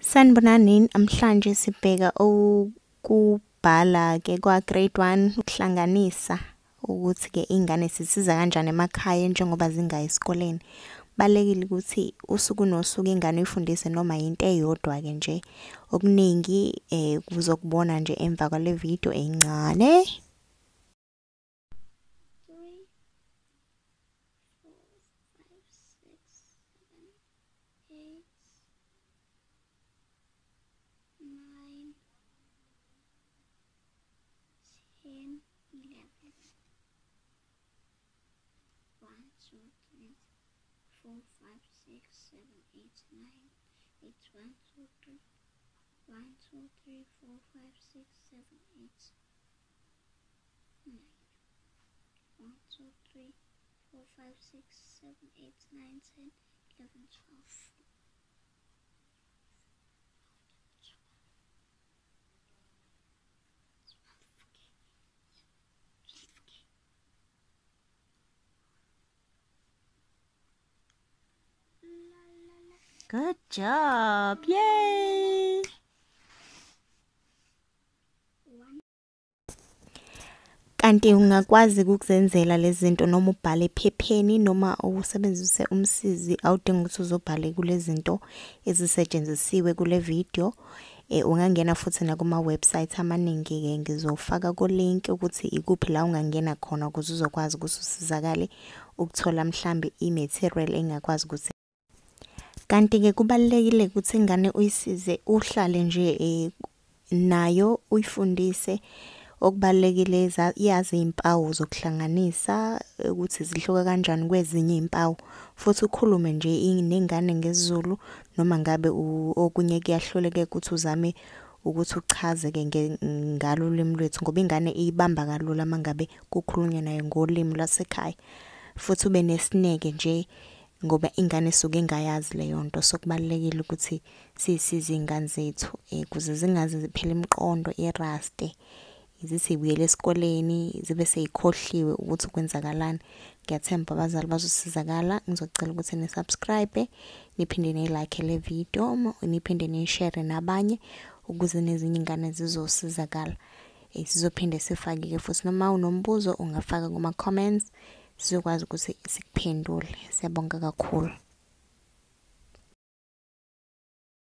Sanibonani, namhlanje sibheka ukubhala ke kwa grade 1 ukuhlanganisa ukuthi ke ingane sisiza kanjani emakhaya njengoba zingayi esikoleni. Balekile ukuthi usuku nosuku ingane uyifundise noma into eyodwa ke nje. Okuningi kuzokubona nje emva kwale video encane. 'Good job. Yay! Kanti ungakwazi ukuzenzela lezi zinto noma ubhale ephepheni noma usebenzise umsizi awudingi ukuthi uzobhale kule zinto ezisetshenzisiwe kule video. Ungangena futhi na kuma website amaningi ke ngizofaka ku link ukuthi ikuphi la ungangena khona ukuze uzokwazi ukuthi usizakale ukuthola mhlambe i-material engakwazi ukuthi. Kanti ke kubalekile ukuthi ingane uyisize uhlale nje nayo uyifundise okubalekile yazi impawu zokuhlanganisa ukuthi zihluka kanjani kwezinye impawu futhi ukhulume nje nengane ngesiZulu noma ngabe okunye kuyahluleke ukuthi uzame ukuthi uchaze ke ngalo ulimi lwethu ngoba ingane ibamba kalula mangabe kukhulunywa nayo ngolimi lasekhaya futhi ube nesineke nje ngoba ingane suke engayazi leyo nto sokubalekile ukuthi sisize ingane zethu ukuze zingaze ziphele imiqondo eraste izisibuyele esikoleni zibe seyikhohliwe ukuthi kwenzakalani. Ngiyathemba abazali bazosizakala. Ngizocela ukuthi ni subscribe niphinde ni like le video niphinde ni share nabanye ukuze nezinye ingane zizosizakala. Sizophinde sifake ke futhi noma unombuzo ungafaka kuma comments sizokwazi ukuthi sikuphendule. Siyabonga kakhulu.